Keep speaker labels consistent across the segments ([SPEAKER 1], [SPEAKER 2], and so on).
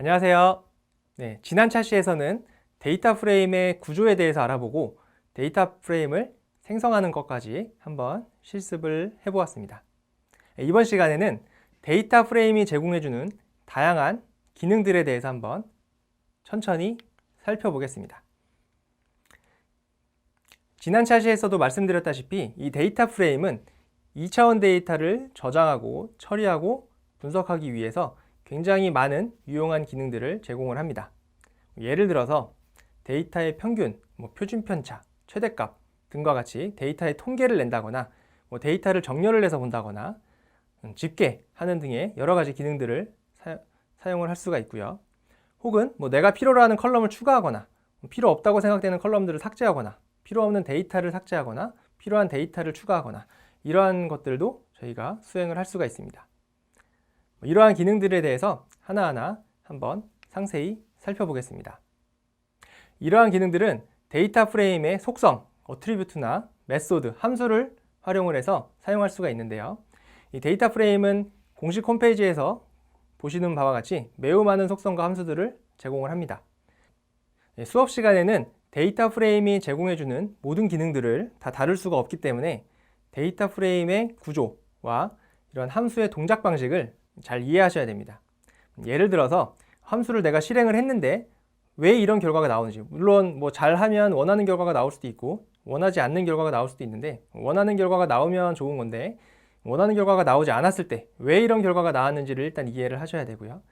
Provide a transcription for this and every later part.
[SPEAKER 1] 안녕하세요. 네, 지난 차시에서는 데이터 프레임의 구조에 대해서 알아보고 데이터 프레임을 생성하는 것까지 한번 실습을 해보았습니다. 이번 시간에는 데이터 프레임이 제공해주는 다양한 기능들에 대해서 한번 천천히 살펴보겠습니다. 지난 차시에서도 말씀드렸다시피 이 데이터 프레임은 2차원 데이터를 저장하고 처리하고 분석하기 위해서 굉장히 많은 유용한 기능들을 제공을 합니다. 예를 들어서 데이터의 평균, 표준 편차, 최대값 등과 같이 데이터의 통계를 낸다거나 데이터를 정렬을 해서 본다거나 집계하는 등의 여러 가지 기능들을 사용을 할 수가 있고요. 혹은 내가 필요로 하는 컬럼을 추가하거나 필요 없다고 생각되는 컬럼들을 삭제하거나 필요 없는 데이터를 삭제하거나 필요한 데이터를 추가하거나 이러한 것들도 저희가 수행을 할 수가 있습니다. 이러한 기능들에 대해서 하나하나 한번 상세히 살펴보겠습니다. 이러한 기능들은 데이터 프레임의 속성, 어트리뷰트나 메소드, 함수를 활용을 해서 사용할 수가 있는데요. 이 데이터 프레임은 공식 홈페이지에서 보시는 바와 같이 매우 많은 속성과 함수들을 제공을 합니다. 수업 시간에는 데이터 프레임이 제공해주는 모든 기능들을 다 다룰 수가 없기 때문에 데이터 프레임의 구조와 이런 함수의 동작 방식을 잘 이해하셔야 됩니다. 예를 들어서 함수를 내가 실행을 했는데 왜 이런 결과가 나오는지, 물론 잘하면 원하는 결과가 나올 수도 있고 원하지 않는 결과가 나올 수도 있는데 원하는 결과가 나오면 좋은 건데 원하는 결과가 나오지 않았을 때 왜 이런 결과가 나왔는지를 일단 이해를 하셔야 되고요.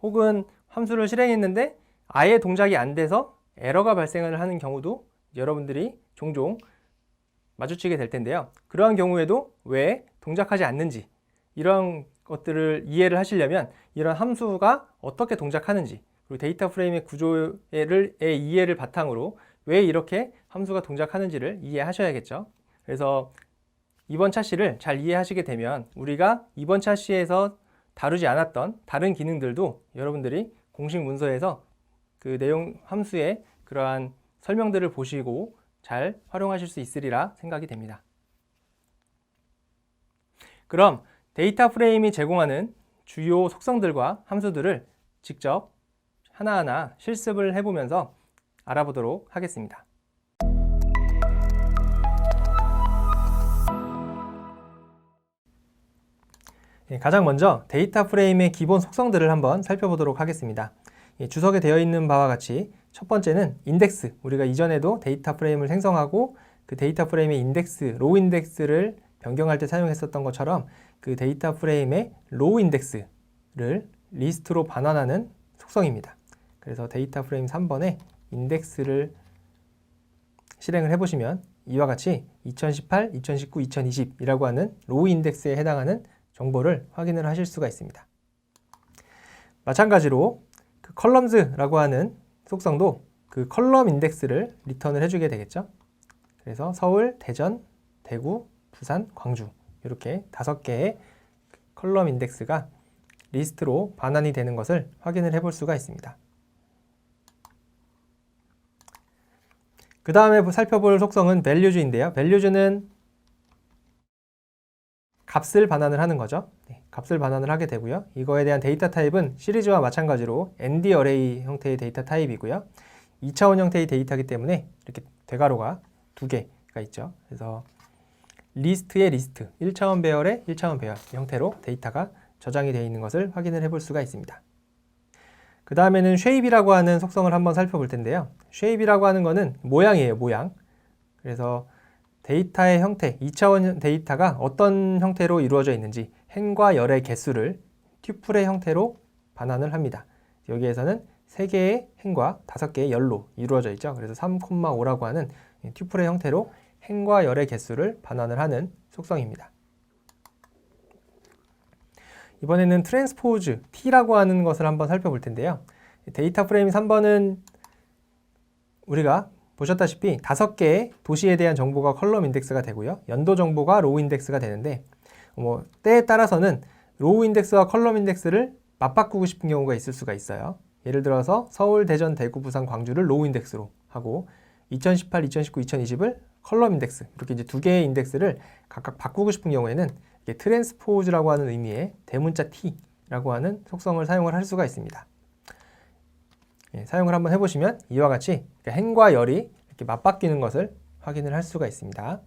[SPEAKER 1] 혹은 함수를 실행했는데 아예 동작이 안 돼서 에러가 발생을 하는 경우도 여러분들이 종종 마주치게 될 텐데요. 그러한 경우에도 왜 동작하지 않는지 이런 것들을 이해를 하시려면 이런 함수가 어떻게 동작하는지 그리고 데이터 프레임의 구조의 이해를 바탕으로 왜 이렇게 함수가 동작하는지를 이해하셔야겠죠. 그래서 이번 차시를 잘 이해하시게 되면 우리가 이번 차시에서 다루지 않았던 다른 기능들도 여러분들이 공식 문서에서 그 내용 함수의 그러한 설명들을 보시고 잘 활용하실 수 있으리라 생각이 됩니다. 그럼 데이터 프레임이 제공하는 주요 속성들과 함수들을 직접 하나하나 실습을 해보면서 알아보도록 하겠습니다. 가장 먼저 데이터 프레임의 기본 속성들을 한번 살펴보도록 하겠습니다. 주석에 되어 있는 바와 같이 첫 번째는 인덱스, 우리가 이전에도 데이터 프레임을 생성하고 그 데이터 프레임의 인덱스, 로우 인덱스를 변경할 때 사용했었던 것처럼 그 데이터 프레임의 로우 인덱스를 리스트로 반환하는 속성입니다. 그래서 데이터 프레임 3번에 인덱스를 실행을 해보시면 이와 같이 2018, 2019, 2020이라고 하는 로우 인덱스에 해당하는 정보를 확인을 하실 수가 있습니다. 마찬가지로 그 컬럼즈라고 하는 속성도 그 컬럼 인덱스를 리턴을 해주게 되겠죠. 그래서 서울, 대전, 대구, 부산, 광주 이렇게 5개의 컬럼 인덱스가 리스트로 반환이 되는 것을 확인을 해볼 수가 있습니다. 그 다음에 살펴볼 속성은 values인데요. values는 값을 반환을 하는 거죠. 값을 반환을 하게 되고요. 이거에 대한 데이터 타입은 시리즈와 마찬가지로 ND 어레이 형태의 데이터 타입이고요. 2차원 형태의 데이터이기 때문에 이렇게 대괄호가 2개가 있죠. 그래서 리스트의 리스트, 1차원 배열의 1차원 배열 형태로 데이터가 저장이 되어 있는 것을 확인을 해볼 수가 있습니다. 그 다음에는 shape이라고 하는 속성을 한번 살펴볼 텐데요. shape이라고 하는 것은 모양이에요, 모양. 그래서 데이터의 형태, 2차원 데이터가 어떤 형태로 이루어져 있는지 행과 열의 개수를 튜플의 형태로 반환을 합니다. 여기에서는 3개의 행과 5개의 열로 이루어져 있죠. 그래서 3,5라고 하는 튜플의 형태로 행과 열의 개수를 반환을 하는 속성입니다. 이번에는 트랜스포즈 T라고 하는 것을 한번 살펴볼 텐데요. 데이터 프레임 3번은 우리가 보셨다시피 5개의 도시에 대한 정보가 컬럼 인덱스가 되고요. 연도 정보가 로우 인덱스가 되는데 때에 따라서는 로우 인덱스와 컬럼 인덱스를 맞바꾸고 싶은 경우가 있을 수가 있어요. 예를 들어서 서울, 대전, 대구, 부산, 광주를 로우 인덱스로 하고 2018, 2019, 2020을 컬럼 인덱스 이렇게 이제 2개의 인덱스를 각각 바꾸고 싶은 경우에는 트랜스포즈라고 하는 의미의 대문자 T라고 하는 속성을 사용을 할 수가 있습니다. 사용을 한번 해보시면 이와 같이 행과 열이 이렇게 맞바뀌는 것을 확인을 할 수가 있습니다.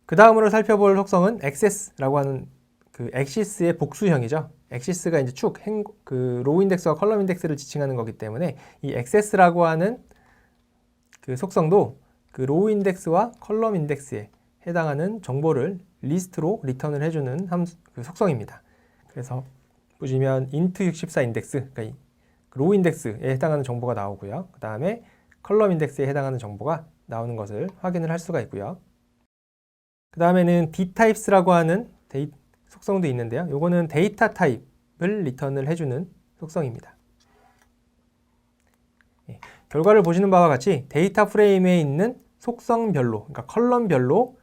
[SPEAKER 1] 그 다음으로 살펴볼 속성은 액세스라고 하는 그 액시스의 복수형이죠. 액시스가 이제 축, 그 로우 인덱스와 컬럼 인덱스를 지칭하는 거기 때문에 이 액세스라고 하는 그 속성도 그 로우 인덱스와 컬럼 인덱스에 해당하는 정보를 리스트로 리턴을 해주는 그 속성입니다. 그래서 보시면 int64 인덱스, 그러니까 로우 인덱스에 해당하는 정보가 나오고요. 그 다음에 컬럼 인덱스에 해당하는 정보가 나오는 것을 확인을 할 수가 있고요. 그 다음에는 dtypes라고 하는 속성도 있는데요. 요거는 데이터 타입을 리턴을 해주는 속성입니다. 결과를 보시는 바와 같이 데이터 프레임에 있는 속성별로, 그러니까 컬럼별로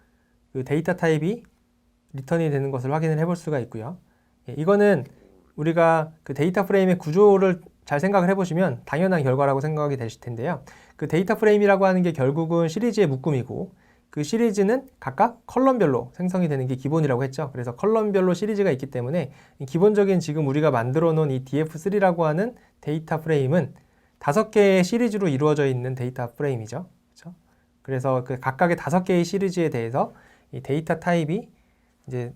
[SPEAKER 1] 그 데이터 타입이 리턴이 되는 것을 확인을 해볼 수가 있고요. 이거는 우리가 그 데이터 프레임의 구조를 잘 생각을 해보시면 당연한 결과라고 생각이 되실 텐데요. 그 데이터 프레임이라고 하는 게 결국은 시리즈의 묶음이고 그 시리즈는 각각 컬럼별로 생성이 되는 게 기본이라고 했죠. 그래서 컬럼별로 시리즈가 있기 때문에 기본적인 지금 우리가 만들어 놓은 이 df3라고 하는 데이터 프레임은 5개의 시리즈로 이루어져 있는 데이터 프레임이죠. 그렇죠? 그래서 그 각각의 5개의 시리즈에 대해서 이 데이터 타입이 이제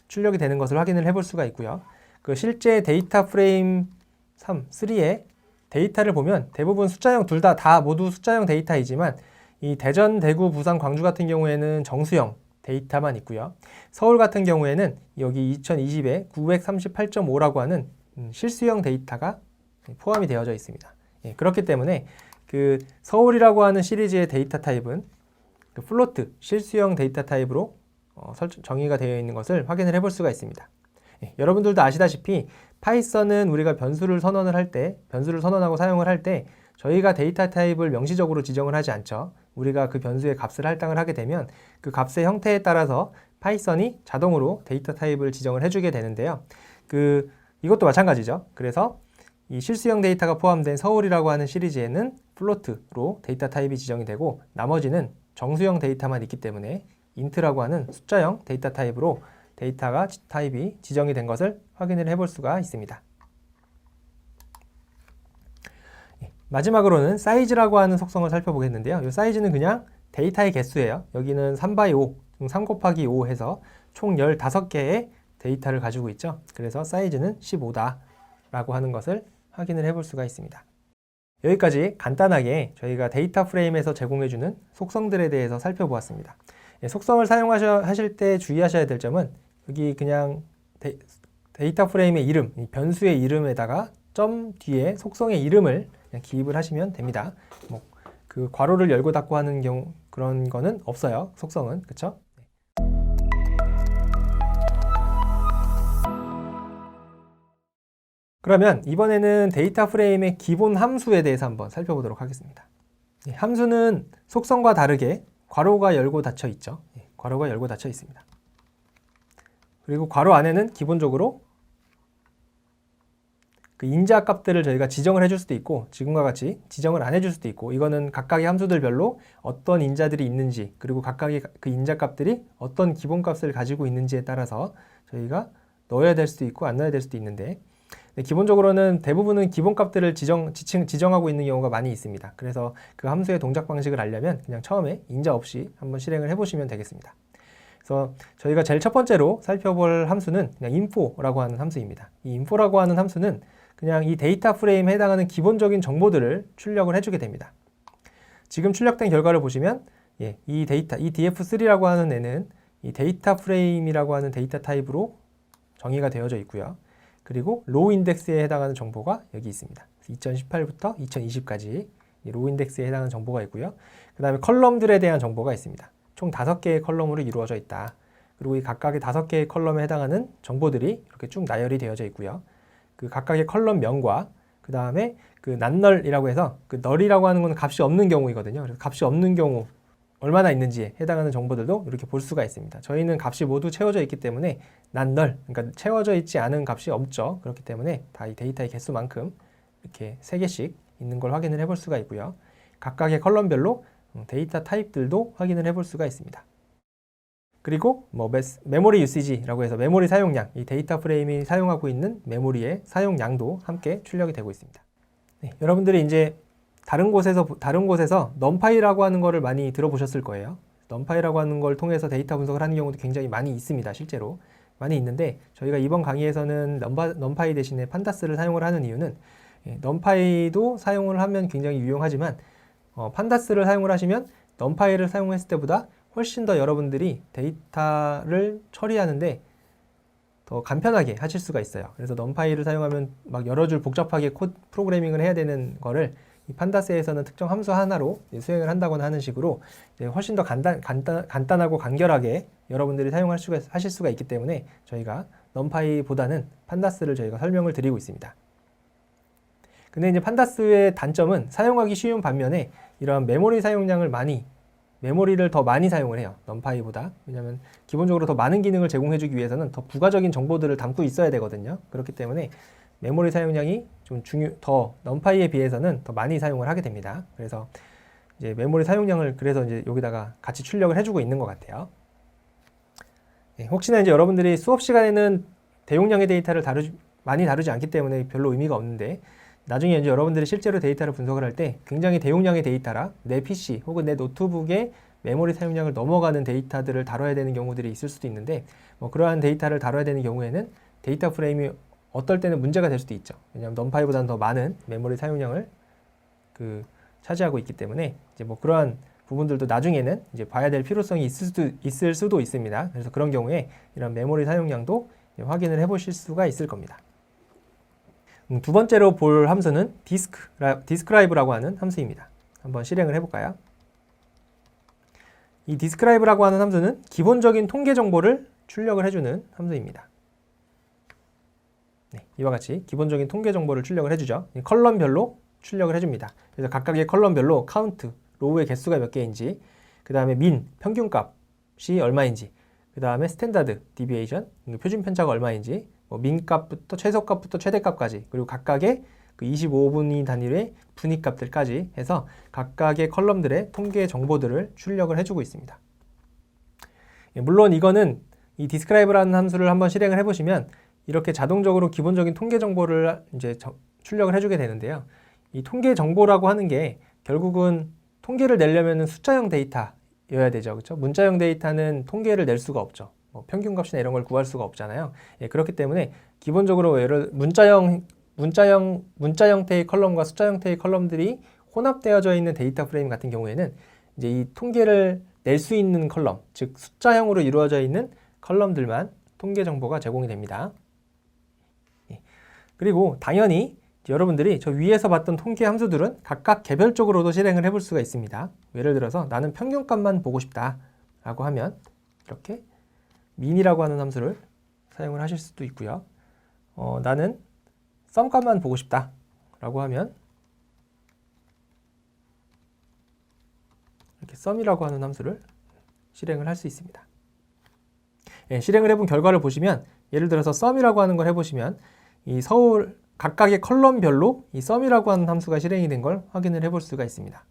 [SPEAKER 1] 출력이 되는 것을 확인을 해볼 수가 있고요. 그 실제 데이터 프레임 3의 데이터를 보면 대부분 숫자형 둘 다 모두 숫자형 데이터이지만 이 대전, 대구, 부산, 광주 같은 경우에는 정수형 데이터만 있고요. 서울 같은 경우에는 여기 2020에 938.5라고 하는 실수형 데이터가 포함이 되어져 있습니다. 그렇기 때문에 그 서울이라고 하는 시리즈의 데이터 타입은 그 플로트, 실수형 데이터 타입으로 정의가 되어 있는 것을 확인을 해볼 수가 있습니다. 여러분들도 아시다시피 파이썬은 우리가 변수를 선언하고 사용을 할 때 저희가 데이터 타입을 명시적으로 지정을 하지 않죠. 우리가 그 변수의 값을 할당을 하게 되면 그 값의 형태에 따라서 파이썬이 자동으로 데이터 타입을 지정을 해주게 되는데요. 이것도 마찬가지죠. 그래서 이 실수형 데이터가 포함된 서울이라고 하는 시리즈에는 플로트로 데이터 타입이 지정이 되고 나머지는 정수형 데이터만 있기 때문에 int라고 하는 숫자형 데이터 타입으로 데이터가 타입이 지정이 된 것을 확인을 해볼 수가 있습니다. 마지막으로는 사이즈라고 하는 속성을 살펴보겠는데요. 이 사이즈는 그냥 데이터의 개수예요. 여기는 3x5, 3 곱하기 5 해서 총 15개의 데이터를 가지고 있죠. 그래서 사이즈는 15다 라고 하는 것을 확인을 해볼 수가 있습니다. 여기까지 간단하게 저희가 데이터 프레임에서 제공해주는 속성들에 대해서 살펴보았습니다. 속성을 사용하실 때 주의하셔야 될 점은 여기 그냥 데이터 프레임의 이름, 변수의 이름에다가 점 뒤에 속성의 이름을 그냥 기입을 하시면 됩니다. 그 괄호를 열고 닫고 하는 경우 그런 거는 없어요. 속성은. 그렇죠? 그러면 이번에는 데이터 프레임의 기본 함수에 대해서 한번 살펴보도록 하겠습니다. 함수는 속성과 다르게 괄호가 열고 닫혀 있죠. 괄호가 열고 닫혀 있습니다. 그리고 괄호 안에는 기본적으로 그 인자 값들을 저희가 지정을 해줄 수도 있고 지금과 같이 지정을 안 해줄 수도 있고 이거는 각각의 함수들별로 어떤 인자들이 있는지 그리고 각각의 그 인자 값들이 어떤 기본 값을 가지고 있는지에 따라서 저희가 넣어야 될 수도 있고 안 넣어야 될 수도 있는데 기본적으로는 대부분은 기본 값들을 지정하고 있는 경우가 많이 있습니다. 그래서 그 함수의 동작 방식을 알려면 그냥 처음에 인자 없이 한번 실행을 해보시면 되겠습니다. 그래서 저희가 제일 첫 번째로 살펴볼 함수는 그냥 info라고 하는 함수입니다. 이 info라고 하는 함수는 그냥 이 데이터 프레임에 해당하는 기본적인 정보들을 출력을 해주게 됩니다. 지금 출력된 결과를 보시면 이 df3라고 하는 애는 이 데이터 프레임이라고 하는 데이터 타입으로 정의가 되어져 있고요. 그리고 로우 인덱스에 해당하는 정보가 여기 있습니다. 2018부터 2020까지 로우 인덱스에 해당하는 정보가 있고요. 그 다음에 컬럼들에 대한 정보가 있습니다. 총 5개의 컬럼으로 이루어져 있다. 그리고 이 각각의 5개의 컬럼에 해당하는 정보들이 이렇게 쭉 나열이 되어져 있고요. 그 각각의 컬럼명과 그 다음에 그 난널이라고 해서 그 널이라고 하는 건 값이 없는 경우이거든요. 그래서 값이 없는 경우 얼마나 있는지에 해당하는 정보들도 이렇게 볼 수가 있습니다. 저희는 값이 모두 채워져 있기 때문에 난널, 그러니까 채워져 있지 않은 값이 없죠. 그렇기 때문에 다 이 데이터의 개수만큼 이렇게 3개씩 있는 걸 확인을 해볼 수가 있고요. 각각의 컬럼별로 데이터 타입들도 확인을 해볼 수가 있습니다. 그리고 메모리 유시지라고 해서 메모리 사용량, 이 데이터 프레임이 사용하고 있는 메모리의 사용량도 함께 출력이 되고 있습니다. 네, 여러분들이 이제 다른 곳에서 numpy라고 하는 거를 많이 들어보셨을 거예요. numpy라고 하는 걸 통해서 데이터 분석을 하는 경우도 굉장히 많이 있습니다. 실제로 많이 있는데 저희가 이번 강의에서는 numpy 대신에 판다스를 사용을 하는 이유는 numpy도 사용을 하면 굉장히 유용하지만 판다스를 사용을 하시면 numpy를 사용했을 때보다 훨씬 더 여러분들이 데이터를 처리하는데 더 간편하게 하실 수가 있어요. 그래서 numpy를 사용하면 막 여러 줄 복잡하게 프로그래밍을 해야 되는 거를 이 판다스에서는 특정 함수 하나로 수행을 한다거나 하는 식으로 훨씬 더 간단하고 간결하게 여러분들이 하실 수가 있기 때문에 저희가 numpy보다는 판다스를 저희가 설명을 드리고 있습니다. 근데 이제 판다스의 단점은 사용하기 쉬운 반면에 이런 메모리를 더 많이 사용을 해요. numpy보다. 왜냐하면 기본적으로 더 많은 기능을 제공해주기 위해서는 더 부가적인 정보들을 담고 있어야 되거든요. 그렇기 때문에 메모리 사용량이 좀 numpy에 비해서는 더 많이 사용을 하게 됩니다. 그래서 이제 메모리 사용량을 그래서 이제 여기다가 같이 출력을 해주고 있는 것 같아요. 혹시나 이제 여러분들이 수업 시간에는 대용량의 데이터를 많이 다루지 않기 때문에 별로 의미가 없는데 나중에 이제 여러분들이 실제로 데이터를 분석을 할 때 굉장히 대용량의 데이터라 내 PC 혹은 내 노트북의 메모리 사용량을 넘어가는 데이터들을 다뤄야 되는 경우들이 있을 수도 있는데 그러한 데이터를 다뤄야 되는 경우에는 데이터 프레임이 어떨 때는 문제가 될 수도 있죠. 왜냐하면 numpy보다는 더 많은 메모리 사용량을 차지하고 있기 때문에 이제 그러한 부분들도 나중에는 이제 봐야 될 필요성이 있을 수도 있습니다. 그래서 그런 경우에 이런 메모리 사용량도 확인을 해보실 수가 있을 겁니다. 두 번째로 볼 함수는 describe라고 하는 함수입니다. 한번 실행을 해볼까요? 이 describe라고 하는 함수는 기본적인 통계 정보를 출력을 해주는 함수입니다. 네, 이와 같이 기본적인 통계 정보를 출력을 해주죠. 컬럼별로 출력을 해줍니다. 그래서 각각의 컬럼별로 카운트, 로우의 개수가 몇 개인지, 그 다음에 민, 평균값이 얼마인지, 그 다음에 스탠다드, 디비에이션, 표준 편차가 얼마인지, 민값부터 최소값부터 최대값까지, 그리고 각각의 그 25분위 단위의 분위값들까지 해서 각각의 컬럼들의 통계 정보들을 출력을 해주고 있습니다. 물론 이거는 이 describe라는 함수를 한번 실행을 해보시면 이렇게 자동적으로 기본적인 통계 정보를 이제 출력을 해주게 되는데요. 이 통계 정보라고 하는 게 결국은 통계를 내려면 숫자형 데이터여야 되죠. 그렇죠? 문자형 데이터는 통계를 낼 수가 없죠. 평균값이나 이런 걸 구할 수가 없잖아요. 그렇기 때문에 기본적으로 문자 형태의 컬럼과 숫자 형태의 컬럼들이 혼합되어져 있는 데이터 프레임 같은 경우에는 이제 이 통계를 낼 수 있는 컬럼, 즉 숫자형으로 이루어져 있는 컬럼들만 통계 정보가 제공이 됩니다. 그리고 당연히 여러분들이 저 위에서 봤던 통계 함수들은 각각 개별적으로도 실행을 해볼 수가 있습니다. 예를 들어서 나는 평균값만 보고 싶다 라고 하면 이렇게 min이라고 하는 함수를 사용을 하실 수도 있고요. 나는 썸값만 보고 싶다 라고 하면 이렇게 sum이라고 하는 함수를 실행을 할 수 있습니다. 실행을 해본 결과를 보시면 예를 들어서 sum이라고 하는 걸 해보시면 이 각각의 컬럼별로 이 sum이라고 하는 함수가 실행이 된 걸 확인을 해볼 수가 있습니다.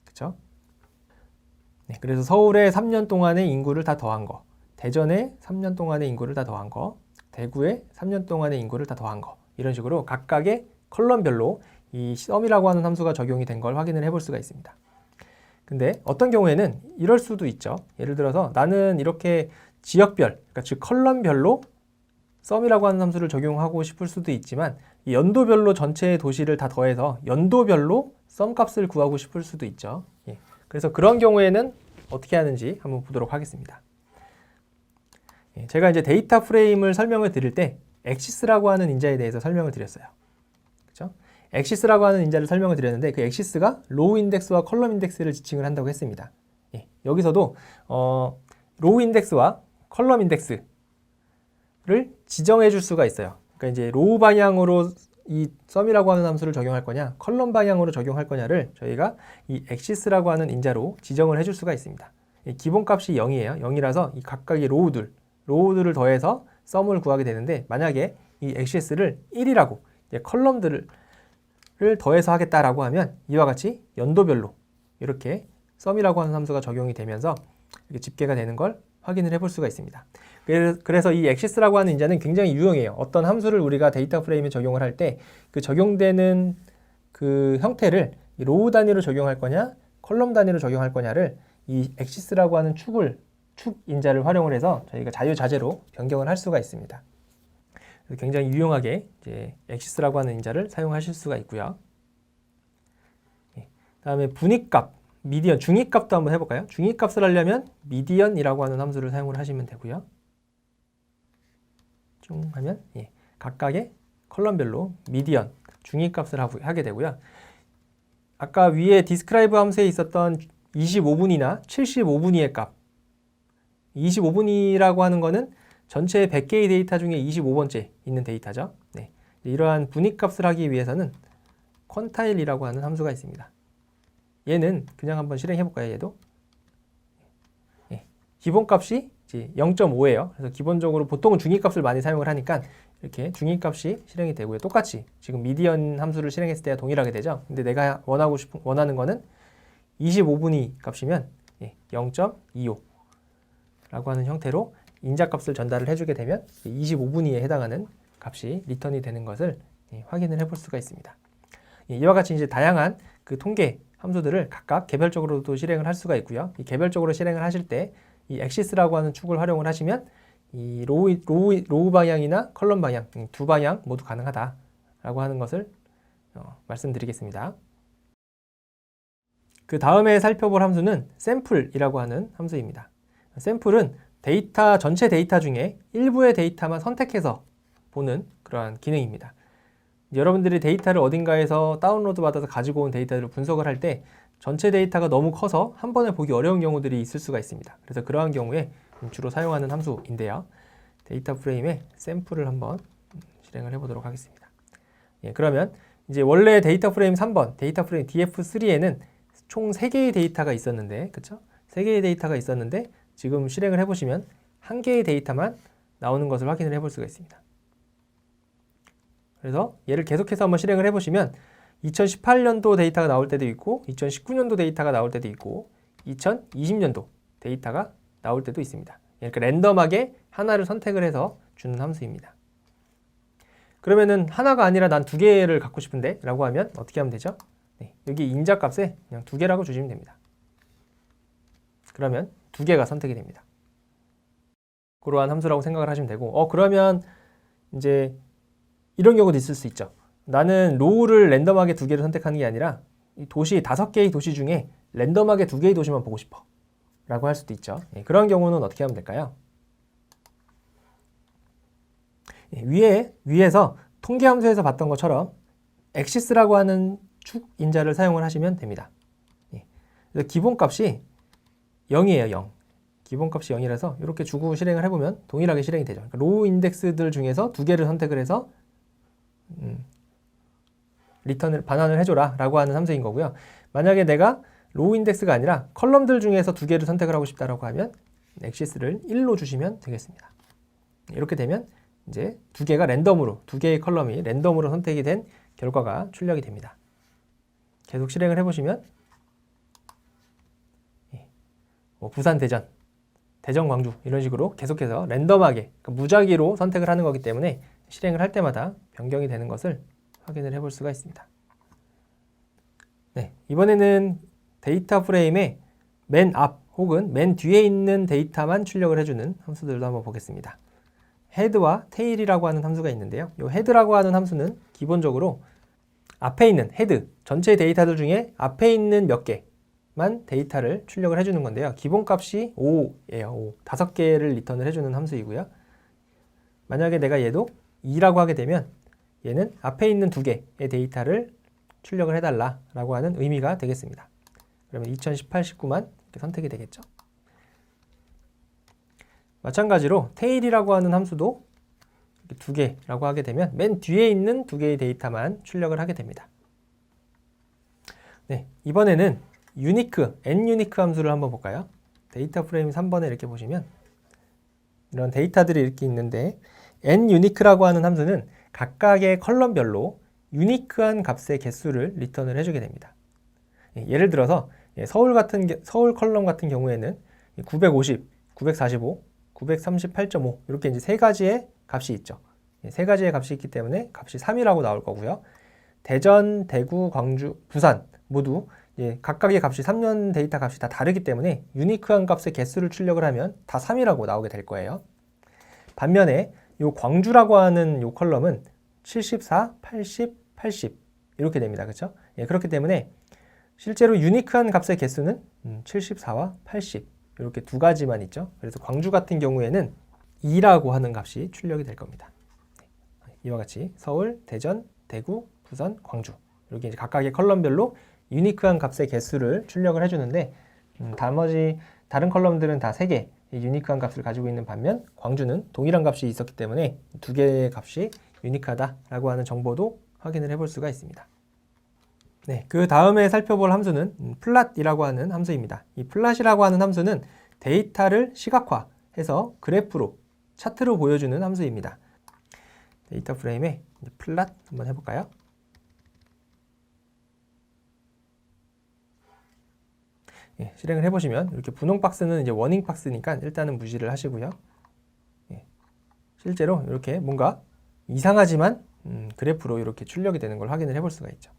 [SPEAKER 1] 그렇죠? 그래서 서울에 3년 동안의 인구를 다 더한 거, 대전에 3년 동안의 인구를 다 더한 거, 대구에 3년 동안의 인구를 다 더한 거, 이런 식으로 각각의 컬럼별로 이 sum이라고 하는 함수가 적용이 된 걸 확인을 해볼 수가 있습니다. 근데 어떤 경우에는 이럴 수도 있죠. 예를 들어서 나는 이렇게 지역별, 그러니까 즉 컬럼별로 sum이라고 하는 함수를 적용하고 싶을 수도 있지만 이 연도별로 전체의 도시를 다 더해서 연도별로 sum 값을 구하고 싶을 수도 있죠. 그래서 그런 경우에는 어떻게 하는지 한번 보도록 하겠습니다. 제가 이제 데이터 프레임을 설명을 드릴 때 엑시스라고 하는 인자에 대해서 설명을 드렸어요. 그렇죠? 엑시스라고 하는 인자를 설명을 드렸는데 그 엑시스가 로우 인덱스와 컬럼 인덱스를 지칭을 한다고 했습니다. 여기서도 로우 인덱스와 컬럼 인덱스를 지정해 줄 수가 있어요. 그러니까 이제 로우 방향으로 이 sum이라고 하는 함수를 적용할 거냐, 컬럼 방향으로 적용할 거냐를 저희가 이 엑시스라고 하는 인자로 지정을 해줄 수가 있습니다. 기본값이 0이에요. 0이라서 이 각각의 로우들을 더해서 sum을 구하게 되는데 만약에 이 엑시스를 1이라고 컬럼들을 더해서 하겠다라고 하면 이와 같이 연도별로 이렇게 sum이라고 하는 함수가 적용이 되면서 이렇게 집계가 되는 걸 확인을 해볼 수가 있습니다. 그래서 이 엑시스라고 하는 인자는 굉장히 유용해요. 어떤 함수를 우리가 데이터 프레임에 적용을 할 때 그 적용되는 그 형태를 로우 단위로 적용할 거냐, 컬럼 단위로 적용할 거냐를 이 엑시스라고 하는 축 인자를 활용을 해서 저희가 자유자재로 변경을 할 수가 있습니다. 그래서 굉장히 유용하게 이제 엑시스라고 하는 인자를 사용하실 수가 있고요. 다음에 분위값, 미디언, 중위값도 한번 해볼까요? 중위값을 하려면 미디언이라고 하는 함수를 사용을 하시면 되고요. 쭉 하면 각각의 컬럼별로 미디언, 중위값을 하게 되고요. 아까 위에 디스크라이브 함수에 있었던 25분위나 75분위의 값, 25분위라고 하는 거는 전체 100개의 데이터 중에 25번째 있는 데이터죠. 네. 이러한 분위값을 하기 위해서는 퀀타일이라고 하는 함수가 있습니다. 얘는 그냥 한번 실행해 볼까요? 얘도 기본값이 0.5예요. 그래서 기본적으로 보통은 중위값을 많이 사용을 하니까 이렇게 중위값이 실행이 되고요. 똑같이 지금 미디언 함수를 실행했을 때와 동일하게 되죠. 근데 내가 원하는 거는 25분위 값이면 0.25 라고 하는 형태로 인자값을 전달을 해주게 되면 25분위에 해당하는 값이 리턴이 되는 것을 확인을 해볼 수가 있습니다. 이와 같이 이제 다양한 그 통계 함수들을 각각 개별적으로도 실행을 할 수가 있고요. 이 개별적으로 실행을 하실 때 이 엑시스라고 하는 축을 활용을 하시면 이 로우 방향이나 컬럼 방향 두 방향 모두 가능하다라고 하는 것을 말씀드리겠습니다. 그 다음에 살펴볼 함수는 샘플이라고 하는 함수입니다. 샘플은 데이터 전체 데이터 중에 일부의 데이터만 선택해서 보는 그러한 기능입니다. 여러분들이 데이터를 어딘가에서 다운로드 받아서 가지고 온 데이터를 분석을 할 때 전체 데이터가 너무 커서 한 번에 보기 어려운 경우들이 있을 수가 있습니다. 그래서 그러한 경우에 주로 사용하는 함수인데요. 데이터 프레임에 샘플을 한번 실행을 해보도록 하겠습니다. 그러면 이제 원래 데이터 프레임 3번, 데이터 프레임 DF3에는 총 3개의 데이터가 있었는데, 그쵸? 3개의 데이터가 있었는데 지금 실행을 해보시면 1개의 데이터만 나오는 것을 확인을 해볼 수가 있습니다. 그래서 얘를 계속해서 한번 실행을 해보시면 2018년도 데이터가 나올 때도 있고 2019년도 데이터가 나올 때도 있고 2020년도 데이터가 나올 때도 있습니다. 이렇게 랜덤하게 하나를 선택을 해서 주는 함수입니다. 그러면은 하나가 아니라 난 2개를 갖고 싶은데 라고 하면 어떻게 하면 되죠? 여기 인자값에 그냥 2개라고 주시면 됩니다. 그러면 2개가 선택이 됩니다. 그러한 함수라고 생각을 하시면 되고 그러면 이제 이런 경우도 있을 수 있죠. 나는 로우를 랜덤하게 2개를 선택하는 게 아니라 이 도시 5개의 도시 중에 랜덤하게 2개의 도시만 보고 싶어 라고 할 수도 있죠. 그런 경우는 어떻게 하면 될까요? 위에서 통계함수에서 봤던 것처럼 엑시스라고 하는 축 인자를 사용을 하시면 됩니다. 그래서 기본값이 0이에요. 0. 기본값이 0이라서 이렇게 주고 실행을 해보면 동일하게 실행이 되죠. 그러니까 로우 인덱스들 중에서 2개를 선택을 해서 반환을 해줘라 라고 하는 함수인 거고요. 만약에 내가 로우 인덱스가 아니라 컬럼들 중에서 2개를 선택을 하고 싶다라고 하면 엑시스를 1로 주시면 되겠습니다. 이렇게 되면 이제 2개가 랜덤으로 2개의 컬럼이 랜덤으로 선택이 된 결과가 출력이 됩니다. 계속 실행을 해보시면 부산, 대전, 대전, 광주 이런 식으로 계속해서 랜덤하게 무작위로 선택을 하는 거기 때문에 실행을 할 때마다 변경이 되는 것을 확인을 해볼 수가 있습니다. 이번에는 데이터 프레임의 맨 앞 혹은 맨 뒤에 있는 데이터만 출력을 해주는 함수들도 한번 보겠습니다. 헤드와 테일이라고 하는 함수가 있는데요. 이 헤드라고 하는 함수는 기본적으로 앞에 있는 헤드, 전체 데이터들 중에 앞에 있는 몇 개만 데이터를 출력을 해주는 건데요. 기본값이 5예요. 5. 5개를 리턴을 해주는 함수이고요. 만약에 내가 얘도 2라고 하게 되면 얘는 앞에 있는 2개의 데이터를 출력을 해달라라고 하는 의미가 되겠습니다. 그러면 2018, 19만 이렇게 선택이 되겠죠. 마찬가지로 테일이라고 하는 함수도 2개라고 하게 되면 맨 뒤에 있는 2개의 데이터만 출력을 하게 됩니다. 이번에는 nunique 함수를 한번 볼까요? 데이터 프레임 3번에 이렇게 보시면 이런 데이터들이 이렇게 있는데 nunique라고 하는 함수는 각각의 컬럼별로 유니크한 값의 개수를 리턴을 해주게 됩니다. 예를 들어서 서울 컬럼 같은 경우에는 950, 945, 938.5 이렇게 이제 3가지의 값이 있죠. 3가지의 값이 있기 때문에 값이 3이라고 나올 거고요. 대전, 대구, 광주, 부산 모두 각각의 값이 3년 데이터 값이 다 다르기 때문에 유니크한 값의 개수를 출력을 하면 다 3이라고 나오게 될 거예요. 반면에 이 광주라고 하는 이 컬럼은 74, 80, 80 이렇게 됩니다. 그렇죠? 그렇기 때문에 실제로 유니크한 값의 개수는 74와 80 이렇게 두 가지만 있죠. 그래서 광주 같은 경우에는 2라고 하는 값이 출력이 될 겁니다. 이와 같이 서울, 대전, 대구, 부산, 광주 이렇게 이제 각각의 컬럼별로 유니크한 값의 개수를 출력을 해주는데 나머지 다른 컬럼들은 다 3개 유니크한 값을 가지고 있는 반면 광주는 동일한 값이 있었기 때문에 2개의 값이 유니크하다라고 하는 정보도 확인을 해볼 수가 있습니다. 네, 그 다음에 살펴볼 함수는 플랫이라고 하는 함수입니다. 이 플랫이라고 하는 함수는 데이터를 시각화해서 그래프로, 차트로 보여주는 함수입니다. 데이터 프레임에 플랫 한번 해볼까요? 실행을 해보시면 이렇게 분홍 박스는 이제 워닝 박스니까 일단은 무시를 하시고요. 실제로 이렇게 뭔가 이상하지만 그래프로 이렇게 출력이 되는 걸 확인을 해볼 수가 있죠.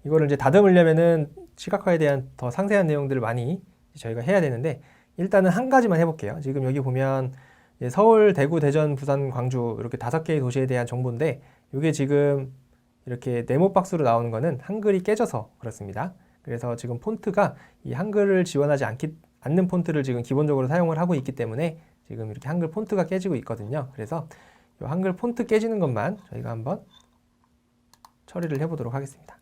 [SPEAKER 1] 이거를 이제 다듬으려면은 시각화에 대한 더 상세한 내용들을 많이 저희가 해야 되는데 일단은 한 가지만 해볼게요. 지금 여기 보면 서울, 대구, 대전, 부산, 광주 이렇게 5개의 도시에 대한 정보인데 이게 지금 이렇게 네모 박스로 나오는 거는 한글이 깨져서 그렇습니다. 그래서 지금 폰트가 이 한글을 지원하지 않는 폰트를 지금 기본적으로 사용을 하고 있기 때문에 지금 이렇게 한글 폰트가 깨지고 있거든요. 그래서 이 한글 폰트 깨지는 것만 저희가 한번 처리를 해보도록 하겠습니다.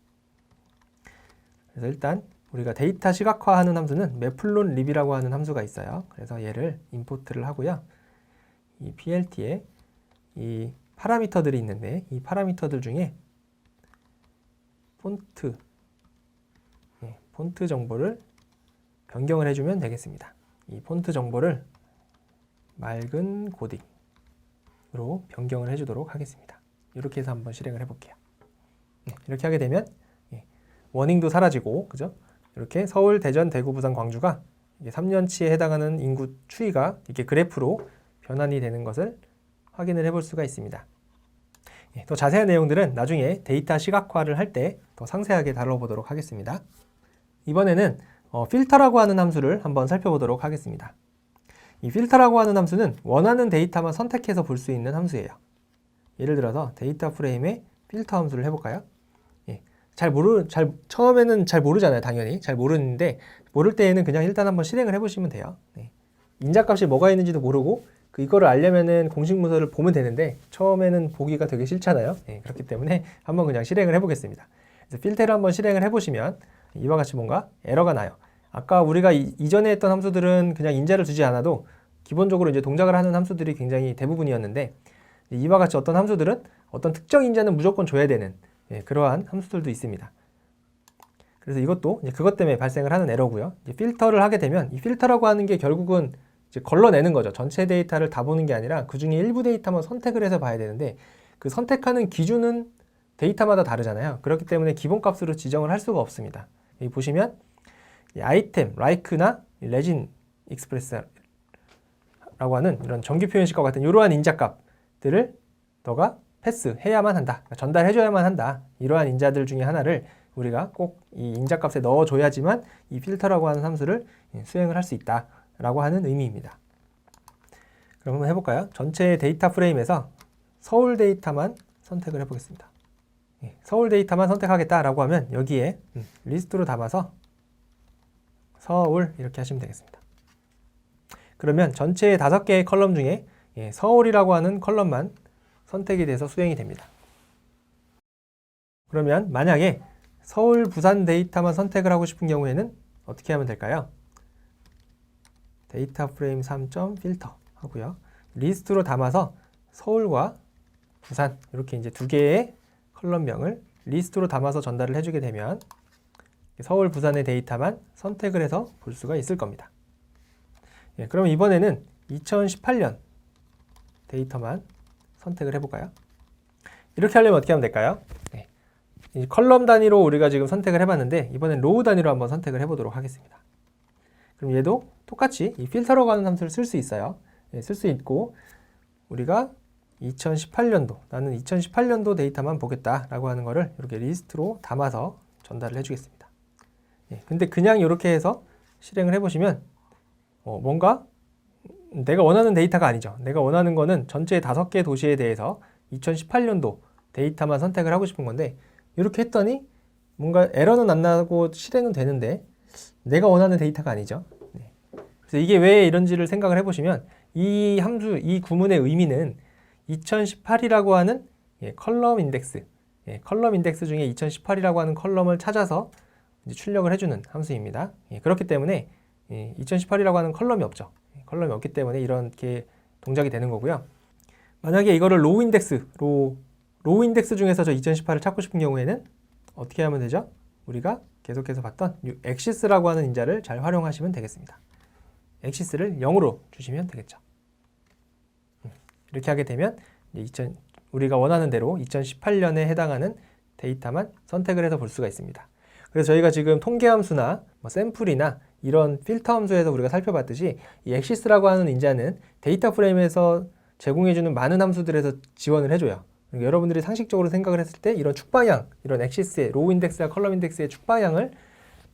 [SPEAKER 1] 그래서 일단 우리가 데이터 시각화하는 함수는 매플론립이라고 하는 함수가 있어요. 그래서 얘를 임포트를 하고요. 이 PLT에 이 파라미터들이 있는데 이 파라미터들 중에 폰트 정보를 변경을 해주면 되겠습니다. 이 폰트 정보를 맑은 고딕으로 변경을 해주도록 하겠습니다. 이렇게 해서 한번 실행을 해볼게요. 이렇게 하게 되면 워닝도 사라지고, 그죠? 이렇게 서울, 대전, 대구, 부산, 광주가 3년치에 해당하는 인구 추이가 이렇게 그래프로 변환이 되는 것을 확인을 해볼 수가 있습니다. 더 자세한 내용들은 나중에 데이터 시각화를 할 때 더 상세하게 다뤄보도록 하겠습니다. 이번에는 필터라고 하는 함수를 한번 살펴보도록 하겠습니다. 이 필터라고 하는 함수는 원하는 데이터만 선택해서 볼 수 있는 함수예요. 예를 들어서 데이터 프레임에 필터 함수를 해볼까요? 처음에는 잘 모르잖아요. 당연히 잘 모르는데 모를 때에는 그냥 일단 한번 실행을 해보시면 돼요. 인자값이 뭐가 있는지도 모르고 이거를 알려면은 공식 문서를 보면 되는데 처음에는 보기가 되게 싫잖아요. 그렇기 때문에 한번 그냥 실행을 해보겠습니다. 그래서 필터를 한번 실행을 해보시면 이와 같이 뭔가 에러가 나요. 아까 우리가 이전에 했던 함수들은 그냥 인자를 주지 않아도 기본적으로 이제 동작을 하는 함수들이 굉장히 대부분이었는데 이와 같이 어떤 함수들은 어떤 특정 인자는 무조건 줘야 되는 그러한 함수들도 있습니다. 그래서 이것도 이제 그것 때문에 발생을 하는 에러고요. 이제 필터를 하게 되면 이 필터라고 하는 게 결국은 이제 걸러내는 거죠. 전체 데이터를 다 보는 게 아니라 그 중에 일부 데이터만 선택을 해서 봐야 되는데 그 선택하는 기준은 데이터마다 다르잖아요. 그렇기 때문에 기본값으로 지정을 할 수가 없습니다. 여기 보시면 이 아이템, like나 레진 익스프레스라고 하는 이런 정규 표현식과 같은 이러한 인자값들을 너가 패스해야만 한다. 그러니까 전달해줘야만 한다. 이러한 인자들 중에 하나를 우리가 꼭 이 인자값에 넣어줘야지만 이 필터라고 하는 함수를 수행을 할 수 있다라고 하는 의미입니다. 그럼 한번 해볼까요? 전체 데이터 프레임에서 서울 데이터만 선택을 해보겠습니다. 서울 데이터만 선택하겠다라고 하면 여기에 리스트로 담아서 서울 이렇게 하시면 되겠습니다. 그러면 전체 5개의 컬럼 중에 서울이라고 하는 컬럼만 선택이 돼서 수행이 됩니다. 그러면 만약에 서울, 부산 데이터만 선택을 하고 싶은 경우에는 어떻게 하면 될까요? 데이터 프레임 3.필터 하고요. 리스트로 담아서 서울과 부산 이렇게 이제 2개의 컬럼명을 리스트로 담아서 전달을 해주게 되면 서울, 부산의 데이터만 선택을 해서 볼 수가 있을 겁니다. 그럼 이번에는 2018년 데이터만 선택을 해볼까요? 이렇게 하려면 어떻게 하면 될까요? 이 컬럼 단위로 우리가 지금 선택을 해봤는데 이번엔 로우 단위로 한번 선택을 해보도록 하겠습니다. 그럼 얘도 똑같이 이 필터라고 하는 함수를 쓸 수 있어요. 쓸 수 있고 우리가 2018년도, 나는 2018년도 데이터만 보겠다라고 하는 거를 이렇게 리스트로 담아서 전달을 해주겠습니다. 근데 그냥 이렇게 해서 실행을 해보시면 뭔가 내가 원하는 데이터가 아니죠. 내가 원하는 거는 전체 5개 도시에 대해서 2018년도 데이터만 선택을 하고 싶은 건데 이렇게 했더니 뭔가 에러는 안 나고 실행은 되는데 내가 원하는 데이터가 아니죠. 그래서 이게 왜 이런지를 생각을 해보시면 이 함수, 이 구문의 의미는 2018이라고 하는 컬럼 인덱스, 컬럼 인덱스 중에 2018이라고 하는 컬럼을 찾아서 이제 출력을 해주는 함수입니다. 그렇기 때문에 2018이라고 하는 컬럼이 없죠. 컬럼이 없기 때문에 이렇게 동작이 되는 거고요. 만약에 이거를 로우 인덱스 중에서 저 2018을 찾고 싶은 경우에는 어떻게 하면 되죠? 우리가 계속해서 봤던 엑시스라고 하는 인자를 잘 활용하시면 되겠습니다. 엑시스를 0으로 주시면 되겠죠. 이렇게 하게 되면 우리가 원하는 대로 2018년에 해당하는 데이터만 선택을 해서 볼 수가 있습니다. 그래서 저희가 지금 통계 함수나 샘플이나 이런 필터 함수에서 우리가 살펴봤듯이 이 엑시스라고 하는 인자는 데이터 프레임에서 제공해주는 많은 함수들에서 지원을 해줘요. 그러니까 여러분들이 상식적으로 생각을 했을 때 이런 축방향, 이런 엑시스의 로우 인덱스와 컬럼 인덱스의 축방향을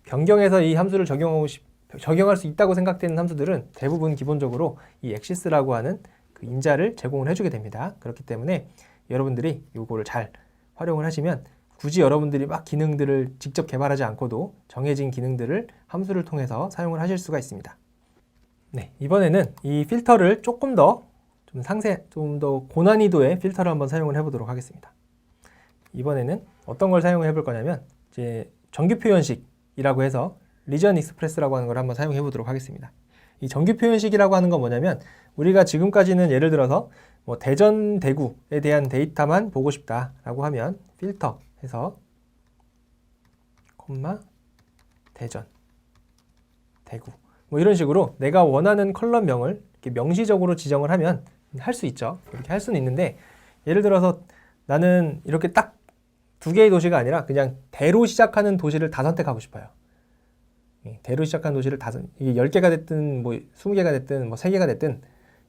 [SPEAKER 1] 변경해서 이 함수를 적용할 수 있다고 생각되는 함수들은 대부분 기본적으로 이 엑시스라고 하는 그 인자를 제공을 해주게 됩니다. 그렇기 때문에 여러분들이 이거를 잘 활용을 하시면 굳이 여러분들이 막 기능들을 직접 개발하지 않고도 정해진 기능들을 함수를 통해서 사용을 하실 수가 있습니다. 이번에는 이 필터를 조금 더 고난이도의 필터를 한번 사용을 해보도록 하겠습니다. 이번에는 어떤 걸 사용을 해볼 거냐면 이제 정규 표현식이라고 해서 리전 익스프레스라고 하는 걸 한번 사용해 보도록 하겠습니다. 이 정규 표현식이라고 하는 건 뭐냐면 우리가 지금까지는 예를 들어서 대전, 대구에 대한 데이터만 보고 싶다라고 하면 필터 해서 대전, 대구 이런 식으로 내가 원하는 컬럼명을 이렇게 명시적으로 지정을 하면 할 수 있죠. 이렇게 할 수는 있는데 예를 들어서 나는 이렇게 딱 2개의 도시가 아니라 그냥 대로 시작하는 도시를 다 선택하고 싶어요. 대로 시작하는 도시를 이게 10개가 됐든 20개가 됐든 3개가 됐든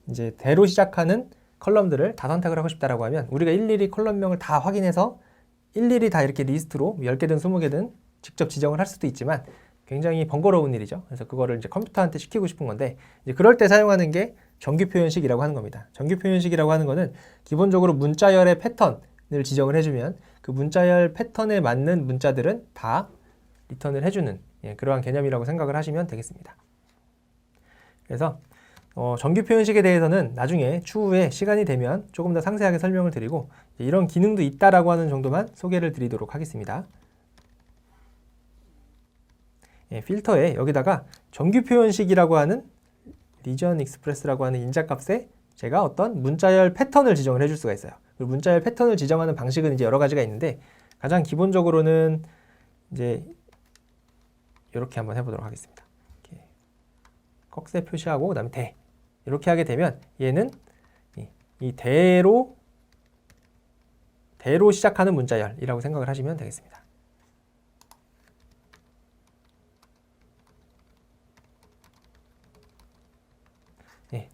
[SPEAKER 1] 이제 대로 시작하는 컬럼들을 다 선택을 하고 싶다라고 하면 우리가 일일이 컬럼명을 다 확인해서 일일이 다 이렇게 리스트로 10개든 20개든 직접 지정을 할 수도 있지만 굉장히 번거로운 일이죠. 그래서 그거를 이제 컴퓨터한테 시키고 싶은 건데 이제 그럴 때 사용하는 게 정규 표현식이라고 하는 겁니다. 정규 표현식이라고 하는 거는 기본적으로 문자열의 패턴을 지정을 해주면 그 문자열 패턴에 맞는 문자들은 다 리턴을 해주는 그러한 개념이라고 생각을 하시면 되겠습니다. 그래서 정규 표현식에 대해서는 나중에 추후에 시간이 되면 조금 더 상세하게 설명을 드리고 이런 기능도 있다라고 하는 정도만 소개를 드리도록 하겠습니다. 필터에 여기다가 정규 표현식이라고 하는 리전 익스프레스라고 하는 인자값에 제가 어떤 문자열 패턴을 지정을 해줄 수가 있어요. 그리고 문자열 패턴을 지정하는 방식은 이제 여러 가지가 있는데 가장 기본적으로는 이제 이렇게 한번 해보도록 하겠습니다. 이렇게 꺽쇠 표시하고 그다음에 대 이렇게 하게 되면 얘는 이 대로 시작하는 문자열이라고 생각을 하시면 되겠습니다.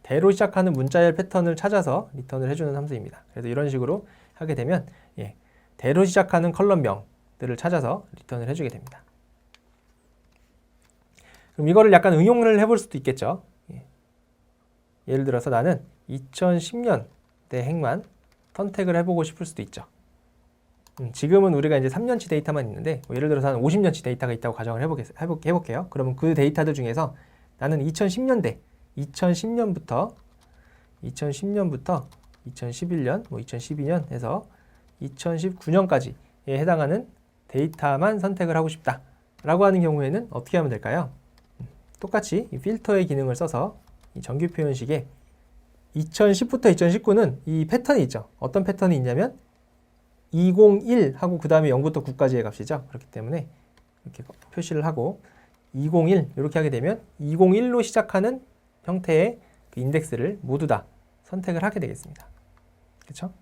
[SPEAKER 1] 대로 시작하는 문자열 패턴을 찾아서 리턴을 해주는 함수입니다. 그래서 이런 식으로 하게 되면 대로 시작하는 컬럼명들을 찾아서 리턴을 해주게 됩니다. 그럼 이거를 약간 응용을 해볼 수도 있겠죠. 예를 들어서 나는 2010년대 행만 선택을 해보고 싶을 수도 있죠. 지금은 우리가 이제 3년치 데이터만 있는데 예를 들어서 한 50년치 데이터가 있다고 가정을 해볼게요. 그러면 그 데이터들 중에서 나는 2010년부터 2011년, 2012년 해서 2019년까지에 해당하는 데이터만 선택을 하고 싶다라고 하는 경우에는 어떻게 하면 될까요? 똑같이 이 필터의 기능을 써서 이 정규 표현식에 2010부터 2019는 이 패턴이 있죠. 어떤 패턴이 있냐면 201 하고 그 다음에 0부터 9까지의 값이죠. 그렇기 때문에 이렇게 표시를 하고 201 이렇게 하게 되면 201로 시작하는 형태의 그 인덱스를 모두 다 선택을 하게 되겠습니다. 그렇죠?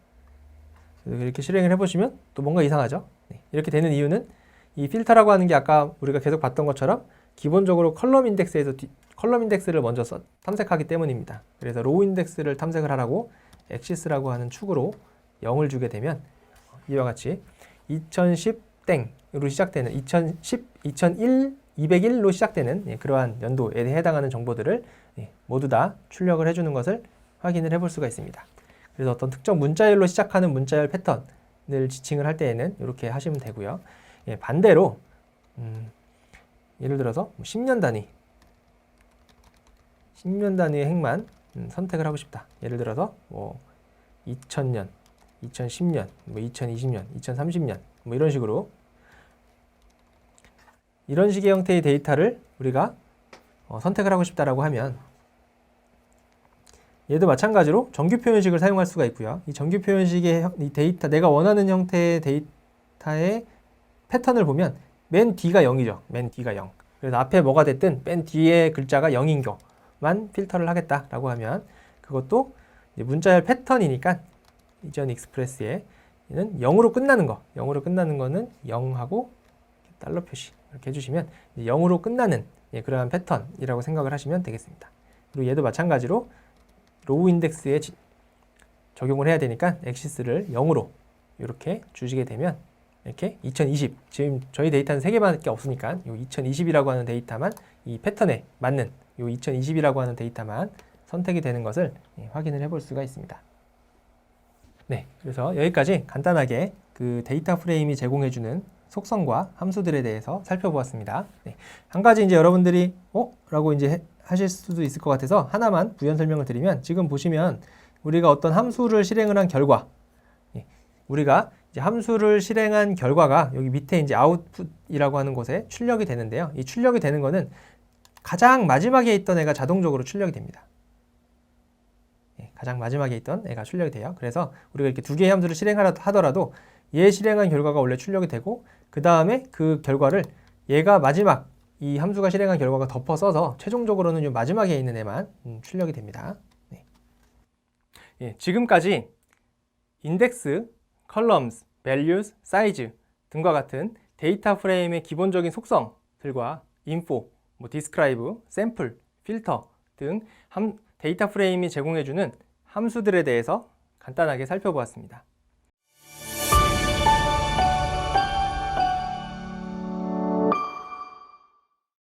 [SPEAKER 1] 이렇게 실행을 해보시면 또 뭔가 이상하죠? 이렇게 되는 이유는 이 필터라고 하는 게 아까 우리가 계속 봤던 것처럼 기본적으로 컬럼 인덱스를 먼저 탐색하기 때문입니다. 그래서 로우 인덱스를 탐색을 하라고 axis라고 하는 축으로 0을 주게 되면 이와 같이 2010땡으로 시작되는 2010, 2001, 201로 시작되는 그러한 연도에 해당하는 정보들을 모두 다 출력을 해주는 것을 확인을 해볼 수가 있습니다. 그래서 어떤 특정 문자열로 시작하는 문자열 패턴을 지칭을 할 때에는 이렇게 하시면 되고요. 반대로 예를 들어서 10년 단위의 행만 선택을 하고 싶다. 예를 들어서 뭐 2000년, 2010년, 뭐 2020년, 2030년 뭐 이런 식으로 이런 식의 형태의 데이터를 우리가 선택을 하고 싶다라고 하면 얘도 마찬가지로 정규 표현식을 사용할 수가 있고요. 이 정규 표현식의 이 데이터, 내가 원하는 형태의 데이터의 패턴을 보면 맨 뒤가 0이죠. 맨 뒤가 0. 그래서 앞에 뭐가 됐든 맨 뒤에 글자가 0인 거만 필터를 하겠다라고 하면 그것도 문자열 패턴이니까 이전 익스프레스에는 0으로 끝나는 거. 0으로 끝나는 거는 0하고 달러 표시 이렇게 해주시면 0으로 끝나는 그러한 패턴이라고 생각을 하시면 되겠습니다. 그리고 얘도 마찬가지로 로우 인덱스에 적용을 해야 되니까 액시스를 0으로 이렇게 주시게 되면 이렇게 2020, 지금 저희 데이터는 3개밖에 없으니까 이 2020이라고 하는 데이터만 이 패턴에 맞는 이 2020이라고 하는 데이터만 선택이 되는 것을 확인을 해볼 수가 있습니다. 네, 그래서 여기까지 간단하게 그 데이터 프레임이 제공해주는 속성과 함수들에 대해서 살펴보았습니다. 네, 한 가지 이제 여러분들이 라고 이제 하실 수도 있을 것 같아서 하나만 부연 설명을 드리면 지금 보시면 우리가 어떤 함수를 실행을 한 결과 우리가 이제 함수를 실행한 결과가 여기 밑에 이제 아웃풋이라고 하는 곳에 출력이 되는데요. 이 출력이 되는 거는 가장 마지막에 있던 애가 자동적으로 출력이 됩니다. 가장 마지막에 있던 애가 출력이 돼요. 그래서 우리가 이렇게 두 개의 함수를 실행하더라도 얘 실행한 결과가 원래 출력이 되고 그 다음에 그 결과를 얘가 마지막 이 함수가 실행한 결과가 덮어 써서 최종적으로는 이 마지막에 있는 애만 출력이 됩니다. 네. 지금까지 인덱스, 컬럼스, values, size 등과 같은 데이터 프레임의 기본적인 속성들과 info, describe, sample, filter 등 데이터 프레임이 제공해주는 함수들에 대해서 간단하게 살펴보았습니다.